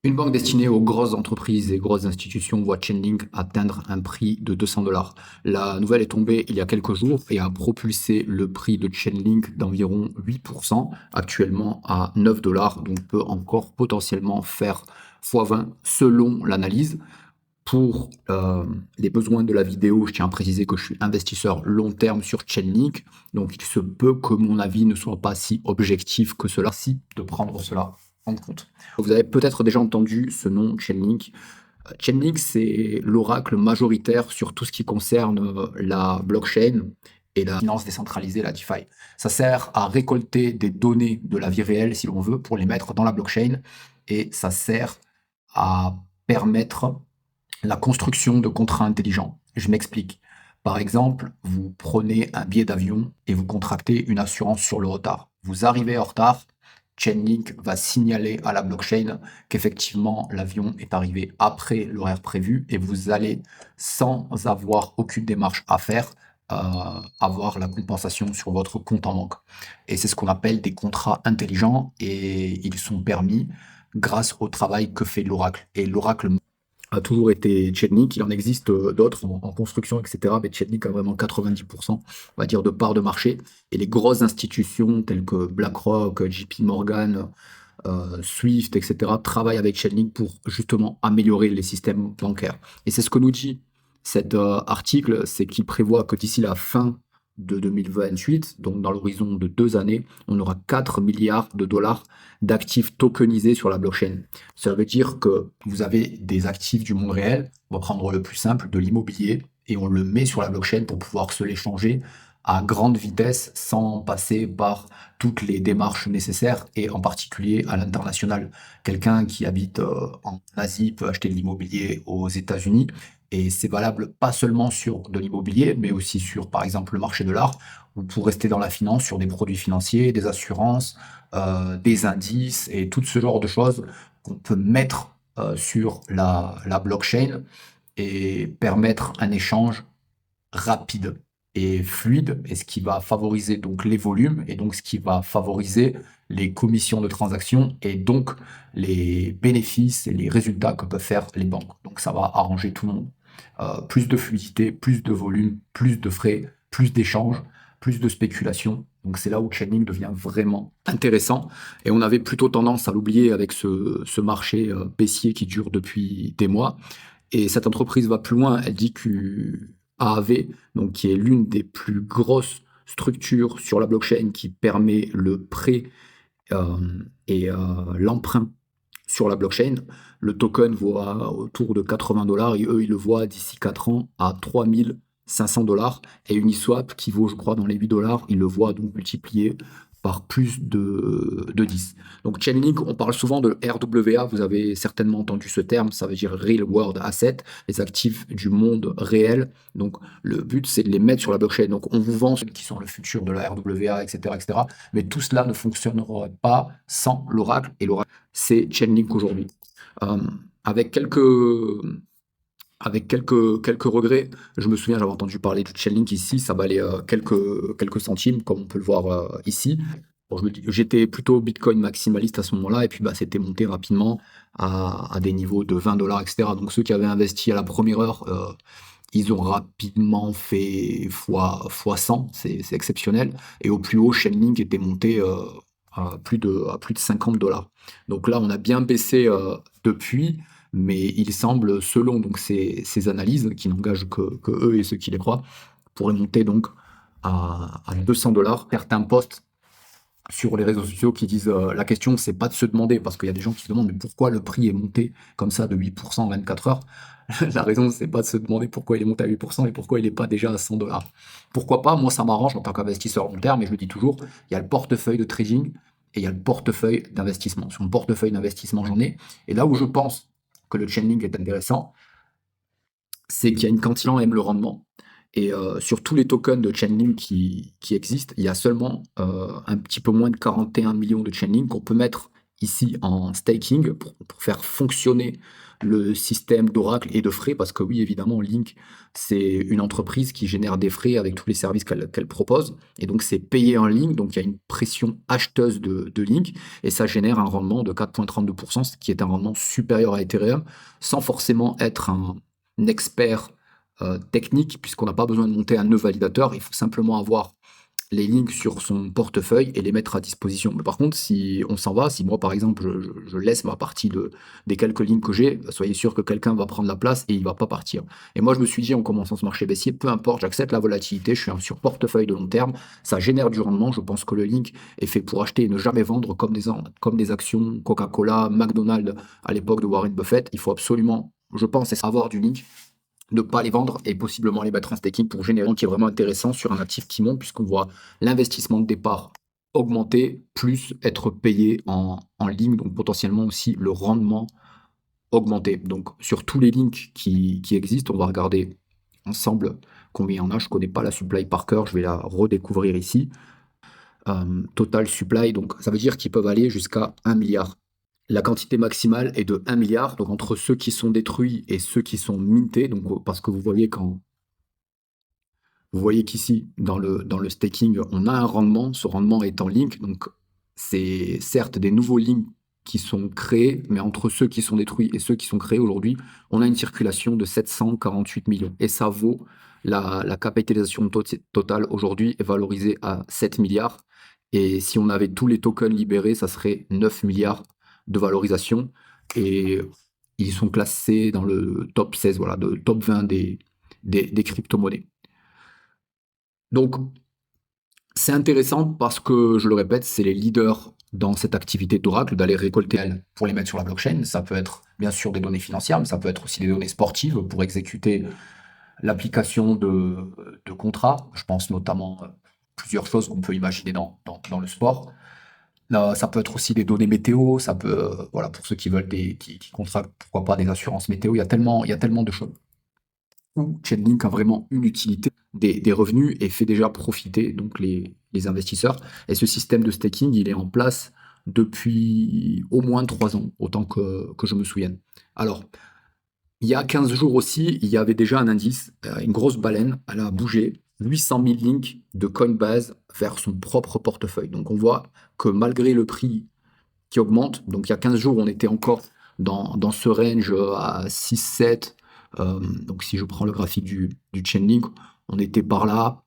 Une banque destinée aux grosses entreprises et grosses institutions voit Chainlink atteindre un prix de 200 $. La nouvelle est tombée il y a quelques jours et a propulsé le prix de Chainlink d'environ 8%, actuellement à 9 $, donc peut encore potentiellement faire x20 selon l'analyse. Pour les besoins de la vidéo, je tiens à préciser que je suis investisseur long terme sur Chainlink, donc il se peut que mon avis ne soit pas si objectif que cela, si de prendre cela en compte. Vous avez peut-être déjà entendu ce nom Chainlink. Chainlink, c'est l'oracle majoritaire sur tout ce qui concerne la blockchain et la finance décentralisée, la DeFi. Ça sert à récolter des données de la vie réelle, si l'on veut, pour les mettre dans la blockchain, et ça sert à permettre la construction de contrats intelligents. Je m'explique. Par exemple, vous prenez un billet d'avion et vous contractez une assurance sur le retard. Vous arrivez en retard, Chainlink va signaler à la blockchain qu'effectivement l'avion est arrivé après l'horaire prévu et vous allez, sans avoir aucune démarche à faire, avoir la compensation sur votre compte en banque. Et c'est ce qu'on appelle des contrats intelligents et ils sont permis grâce au travail que fait l'oracle. Et l'oracle a toujours été Chainlink. Il en existe d'autres en construction, etc. Mais Chainlink a vraiment 90%, on va dire, de part de marché. Et les grosses institutions telles que BlackRock, JP Morgan, Swift, etc., travaillent avec Chainlink pour justement améliorer les systèmes bancaires. Et c'est ce que nous dit cet article, c'est qu'il prévoit que d'ici la fin de 2028, donc dans l'horizon de 2 années, on aura 4 milliards de dollars d'actifs tokenisés sur la blockchain. Ça veut dire que vous avez des actifs du monde réel, on va prendre le plus simple, de l'immobilier, et on le met sur la blockchain pour pouvoir se l'échanger à grande vitesse sans passer par toutes les démarches nécessaires et en particulier à l'international. Quelqu'un qui habite en Asie peut acheter de l'immobilier aux États-Unis et c'est valable pas seulement sur de l'immobilier mais aussi sur par exemple le marché de l'art ou pour rester dans la finance sur des produits financiers, des assurances, des indices et tout ce genre de choses qu'on peut mettre sur la blockchain et permettre un échange rapide et fluide, et ce qui va favoriser donc les volumes, et donc ce qui va favoriser les commissions de transaction, et donc les bénéfices et les résultats que peuvent faire les banques. Donc ça va arranger tout le monde. Plus de fluidité, plus de volume, plus de frais, plus d'échanges, plus de spéculation. Donc c'est là où Chainlink devient vraiment intéressant. Et on avait plutôt tendance à l'oublier avec ce marché baissier qui dure depuis des mois. Et cette entreprise va plus loin, elle dit qu'AAV, donc qui est l'une des plus grosses structures sur la blockchain qui permet le prêt euh, et l'emprunt sur la blockchain, le token vaut autour de 80 $ et eux, ils le voient d'ici 4 ans à 3500 $ et Uniswap qui vaut, je crois, dans les 8 $, ils le voient donc multiplié par plus de 10. Donc Chainlink, on parle souvent de RWA, vous avez certainement entendu ce terme, ça veut dire Real World Asset, les actifs du monde réel. Donc le but, c'est de les mettre sur la blockchain. Donc on vous vend ceux qui sont le futur de la RWA, etc., etc. Mais tout cela ne fonctionnera pas sans l'oracle. Et l'oracle, c'est Chainlink aujourd'hui. Euh, avec quelques, quelques regrets, je me souviens, j'avais entendu parler du Chainlink ici, ça valait quelques centimes, comme on peut le voir ici. Bon, j'étais plutôt Bitcoin maximaliste à ce moment-là, et puis bah, c'était monté rapidement à des niveaux de 20 $, etc. Donc ceux qui avaient investi à la première heure, ils ont rapidement fait fois 100, c'est exceptionnel. Et au plus haut, Chainlink était monté à plus de 50 $. Donc là, on a bien baissé depuis, mais il semble, selon donc ces analyses, qui n'engagent que eux et ceux qui les croient, pourrait monter donc à 200 $. Certains postes sur les réseaux sociaux qui disent la question, c'est pas de se demander, parce qu'il y a des gens qui se demandent mais pourquoi le prix est monté comme ça de 8% en 24 heures. La raison, c'est pas de se demander pourquoi il est monté à 8% et pourquoi il n'est pas déjà à 100 $. Pourquoi pas? Moi, ça m'arrange en tant qu'investisseur long terme, mais je le dis toujours, il y a le portefeuille de trading et il y a le portefeuille d'investissement. Sur mon portefeuille d'investissement, j'en ai. Et là où je pense que le Chainlink est intéressant, c'est qu'il y a une quantité aime le rendement. Et sur tous les tokens de Chainlink qui existent, il y a seulement un petit peu moins de 41 millions de Chainlink qu'on peut mettre ici en staking pour faire fonctionner le système d'Oracle et de frais, parce que oui, évidemment, Link, c'est une entreprise qui génère des frais avec tous les services qu'elle propose, et donc c'est payé en Link, donc il y a une pression acheteuse de Link, et ça génère un rendement de 4,32%, ce qui est un rendement supérieur à Ethereum, sans forcément être un expert technique, puisqu'on n'a pas besoin de monter un nœud validateur, il faut simplement avoir les links sur son portefeuille et les mettre à disposition. Mais par contre, si on s'en va, si moi par exemple je laisse ma partie des quelques lignes que j'ai, soyez sûr que quelqu'un va prendre la place et il va pas partir. Et moi je me suis dit en commençant ce marché baissier, peu importe, j'accepte la volatilité, je suis sur portefeuille de long terme, ça génère du rendement, je pense que le link est fait pour acheter et ne jamais vendre comme des actions Coca-Cola, McDonald's à l'époque de Warren Buffett. Il faut absolument, je pense, avoir du link, ne pas les vendre et possiblement les mettre en staking pour générer un qui est vraiment intéressant sur un actif qui monte, puisqu'on voit l'investissement de départ augmenter, plus être payé en ligne, donc potentiellement aussi le rendement augmenter. Donc sur tous les links qui existent, on va regarder ensemble combien il y en a. Je ne connais pas la supply par cœur, je vais la redécouvrir ici. Total supply, donc ça veut dire qu'ils peuvent aller jusqu'à 1 milliard. La quantité maximale est de 1 milliard, donc entre ceux qui sont détruits et ceux qui sont mintés, donc parce que vous voyez qu'ici, dans le staking, on a un rendement, ce rendement est en link, donc c'est certes des nouveaux links qui sont créés, mais entre ceux qui sont détruits et ceux qui sont créés aujourd'hui, on a une circulation de 748 millions. Et ça vaut, la capitalisation totale aujourd'hui est valorisée à 7 milliards. Et si on avait tous les tokens libérés, ça serait 9 milliards de valorisation. Et ils sont classés dans le top 16, voilà, de top 20 des crypto-monnaies. Donc, c'est intéressant parce que, je le répète, c'est les leaders dans cette activité d'Oracle d'aller récolter pour les mettre sur la blockchain. Ça peut être bien sûr des données financières, mais ça peut être aussi des données sportives pour exécuter l'application de contrats. Je pense notamment à plusieurs choses qu'on peut imaginer dans le sport. Là, ça peut être aussi des données météo, ça peut, voilà, pour ceux qui veulent qui contractent, pourquoi pas des assurances météo, il y a tellement de choses où Chainlink a vraiment une utilité des revenus et fait déjà profiter donc les investisseurs. Et ce système de staking, il est en place depuis au moins 3 ans, autant que je me souvienne. Alors, il y a 15 jours aussi, il y avait déjà un indice, une grosse baleine, elle a bougé 800 000 links de Coinbase vers son propre portefeuille. Donc on voit que malgré le prix qui augmente, donc il y a 15 jours, on était encore dans ce range à 6-7. Donc si je prends le graphique du Chainlink, on était par là.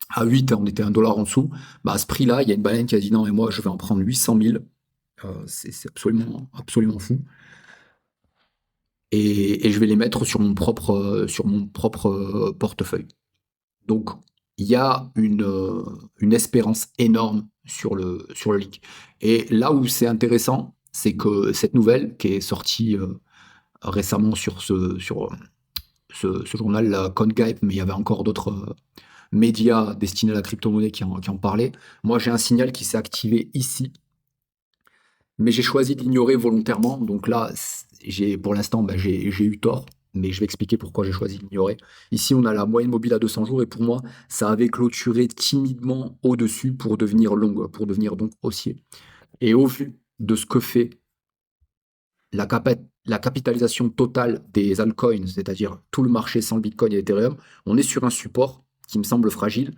À 8, on était $1 en dessous. Bah, à ce prix-là, il y a une baleine qui a dit non, et moi je vais en prendre 800 000. C'est absolument, absolument fou. Et je vais les mettre sur mon propre portefeuille. Donc, il y a une espérance énorme sur le link. Et là où c'est intéressant, c'est que cette nouvelle qui est sortie récemment sur ce journal, la CoinGhype, mais il y avait encore d'autres médias destinés à la crypto-monnaie qui en parlaient. Moi, j'ai un signal qui s'est activé ici, mais j'ai choisi de l'ignorer volontairement. Donc là, pour l'instant, j'ai eu tort, mais je vais expliquer pourquoi j'ai choisi de l'ignorer. Ici, on a la moyenne mobile à 200 jours, et pour moi, ça avait clôturé timidement au-dessus pour devenir long, pour devenir donc haussier. Et au vu de ce que fait la capitalisation totale des altcoins, c'est-à-dire tout le marché sans le Bitcoin et Ethereum, on est sur un support qui me semble fragile,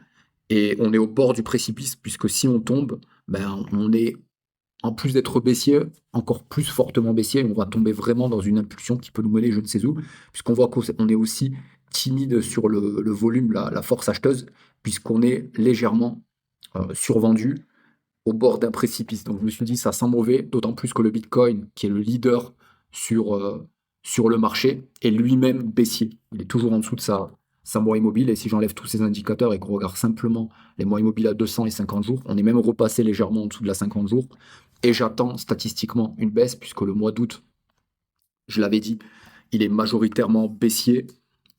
et on est au bord du précipice, puisque si on tombe, on est, en plus d'être baissier, encore plus fortement baissier, on va tomber vraiment dans une impulsion qui peut nous mener je ne sais où, puisqu'on voit qu'on est aussi timide sur le volume, la force acheteuse, puisqu'on est légèrement survendu au bord d'un précipice. Donc je me suis dit, ça sent mauvais, d'autant plus que le Bitcoin, qui est le leader sur le marché, est lui-même baissier. Il est toujours en dessous de sa moyenne mobile, et si j'enlève tous ces indicateurs et qu'on regarde simplement les moyennes mobiles à 200 et 50 jours, on est même repassé légèrement en dessous de la 50 jours, et j'attends statistiquement une baisse, puisque le mois d'août, je l'avais dit, il est majoritairement baissier,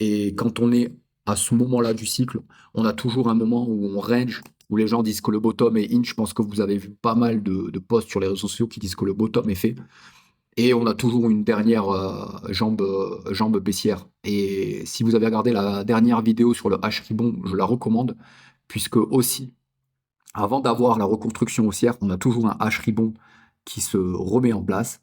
et quand on est à ce moment-là du cycle, on a toujours un moment où on range, où les gens disent que le bottom est in. Je pense que vous avez vu pas mal de posts sur les réseaux sociaux qui disent que le bottom est fait. Et on a toujours une dernière jambe baissière. Et si vous avez regardé la dernière vidéo sur le H-Ribbon, je la recommande, puisque aussi, avant d'avoir la reconstruction haussière, on a toujours un H-Ribbon qui se remet en place.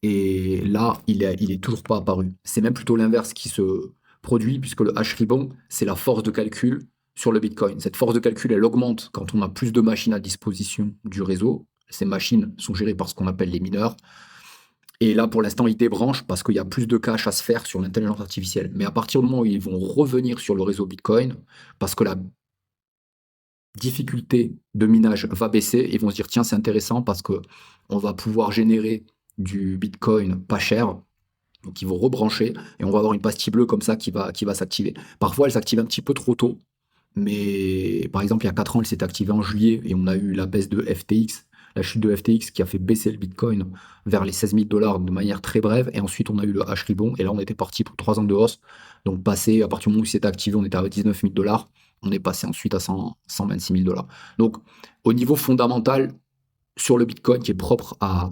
Et là, il est toujours pas apparu. C'est même plutôt l'inverse qui se produit, puisque le hash-ribbon, c'est la force de calcul sur le Bitcoin. Cette force de calcul, elle augmente quand on a plus de machines à disposition du réseau. Ces machines sont gérées par ce qu'on appelle les mineurs. Et là, pour l'instant, ils débranchent parce qu'il y a plus de cash à se faire sur l'intelligence artificielle. Mais à partir du moment où ils vont revenir sur le réseau Bitcoin, parce que la difficulté de minage va baisser, ils vont se dire, tiens, c'est intéressant parce que on va pouvoir générer du Bitcoin pas cher. Donc ils vont rebrancher et on va avoir une pastille bleue comme ça qui va s'activer. Parfois, elle s'active un petit peu trop tôt, mais par exemple, il y a 4 ans, elle s'est activée en juillet et on a eu la baisse de FTX, la chute de FTX qui a fait baisser le Bitcoin vers les 16 000 dollars de manière très brève. Et ensuite, on a eu le hash-ribbon et là, on était parti pour 3 ans de hausse. Donc, passé, à partir du moment où il s'est activé, on était à 19 000 dollars. On est passé ensuite à 126 000 dollars. Donc, au niveau fondamental, sur le Bitcoin qui est propre à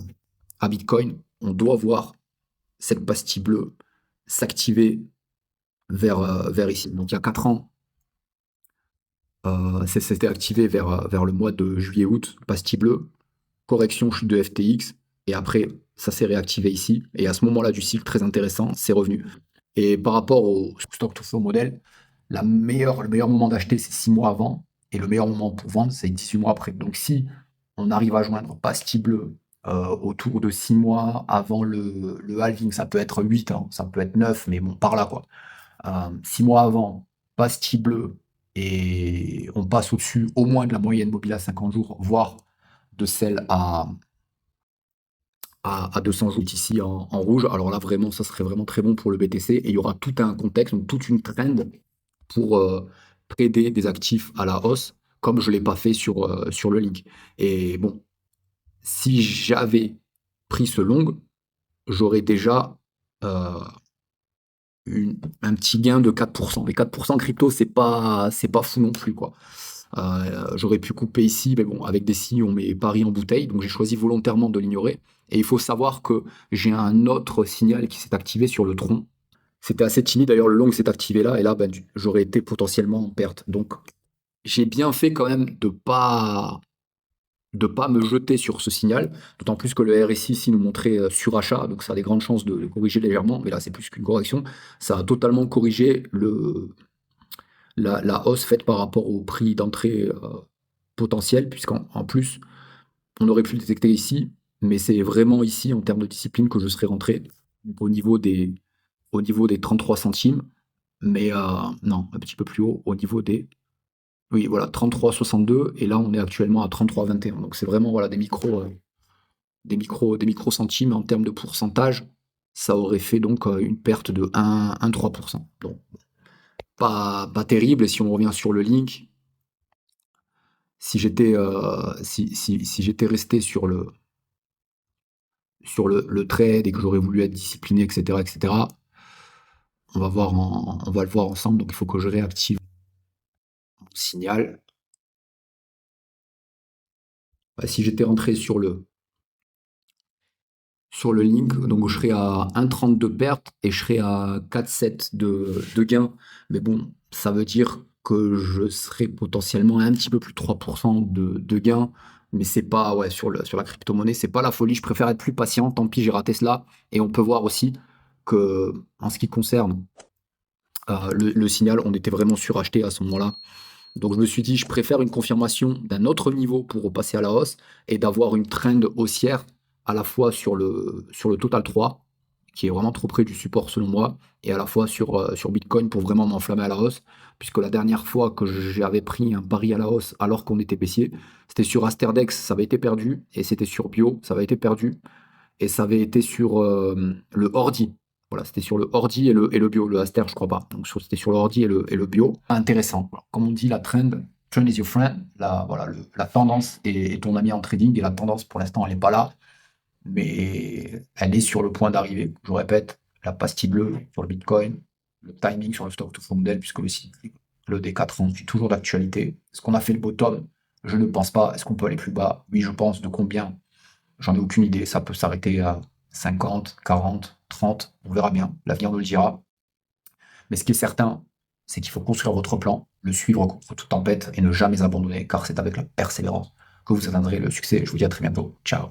Bitcoin, on doit voir cette pastille bleue s'activer vers ici. Donc il y a 4 ans, c'était activé vers le mois de juillet-août, pastille bleue, correction, chute de FTX, et après, ça s'est réactivé ici. Et à ce moment-là du cycle, très intéressant, c'est revenu. Et par rapport au stock to flow modèle, le meilleur moment d'acheter, c'est 6 mois avant, et le meilleur moment pour vendre, c'est 18 mois après. Donc si on arrive à joindre pastille bleue autour de 6 mois avant le halving, ça peut être 8, hein, ça peut être 9, mais bon, par là, quoi. 6 mois avant, pastille bleue, et on passe au-dessus au moins de la moyenne mobile à 50 jours, voire de celle à 200 jours ici en rouge. Alors là, vraiment, ça serait vraiment très bon pour le BTC. Et il y aura tout un contexte, donc toute une trend pour trader des actifs à la hausse, comme je ne l'ai pas fait sur le link. Et bon, si j'avais pris ce long, j'aurais déjà un petit gain de 4%. Les 4% crypto, c'est pas fou non plus, quoi. J'aurais pu couper ici, mais bon, avec des signes, on met Paris en bouteille, donc j'ai choisi volontairement de l'ignorer. Et il faut savoir que j'ai un autre signal qui s'est activé sur le tronc. C'était assez timide, d'ailleurs, le long s'est activé là, et là, ben, j'aurais été potentiellement en perte. Donc, j'ai bien fait quand même de pas me jeter sur ce signal, d'autant plus que le RSI ici nous montrait surachat, donc ça a des grandes chances de corriger légèrement, mais là c'est plus qu'une correction, ça a totalement corrigé la hausse faite par rapport au prix d'entrée potentiel, puisqu'en plus, on aurait pu le détecter ici, mais c'est vraiment ici, en termes de discipline, que je serais rentré, donc au niveau des 33 centimes, mais non, un petit peu plus haut, au niveau des... Oui, voilà, 33,62, et là on est actuellement à 33,21. Donc c'est vraiment voilà, des micro centimes en termes de pourcentage. Ça aurait fait donc une perte de 1,3%. Donc pas terrible. Et si on revient sur le link, si j'étais resté sur le trade et que j'aurais voulu être discipliné, etc., etc., on va le voir ensemble. Donc il faut que je réactive mon signal. Si j'étais rentré sur le link, donc je serais à 1,30 de perte et je serais à 4,7 de gain. Mais bon, ça veut dire que je serais potentiellement un petit peu plus de 3% de gain. Mais c'est pas, ouais, sur la crypto-monnaie, c'est pas la folie. Je préfère être plus patient. Tant pis, j'ai raté cela. Et on peut voir aussi que, en ce qui concerne le signal, on était vraiment suracheté à ce moment-là. Donc je me suis dit, je préfère une confirmation d'un autre niveau pour repasser à la hausse et d'avoir une trend haussière à la fois sur le Total 3, qui est vraiment trop près du support selon moi, et à la fois sur Bitcoin pour vraiment m'enflammer à la hausse, puisque la dernière fois que j'avais pris un pari à la hausse alors qu'on était baissier, c'était sur Asterdex, ça avait été perdu, et c'était sur Bio, ça avait été perdu, et ça avait été sur le Ordi. Voilà, c'était sur le Ordi et le Bio, le Aster, je crois pas. Donc c'était sur le Ordi et le Bio. Intéressant. Voilà. Comme on dit, la trend is your friend. Voilà, la tendance est ton ami en trading, et la tendance pour l'instant elle n'est pas là, mais elle est sur le point d'arriver. Je répète, la pastille bleue sur le Bitcoin, le timing sur le stock to flow model, puisque le D4 est toujours d'actualité. Est-ce qu'on a fait le bottom? Je ne pense pas. Est-ce qu'on peut aller plus bas? Oui, je pense. De combien? J'en ai aucune idée, ça peut s'arrêter à 50, 40, 30, on verra bien, l'avenir nous le dira. Mais ce qui est certain, c'est qu'il faut construire votre plan, le suivre contre toute tempête et ne jamais abandonner, car c'est avec la persévérance que vous atteindrez le succès. Je vous dis à très bientôt. Ciao.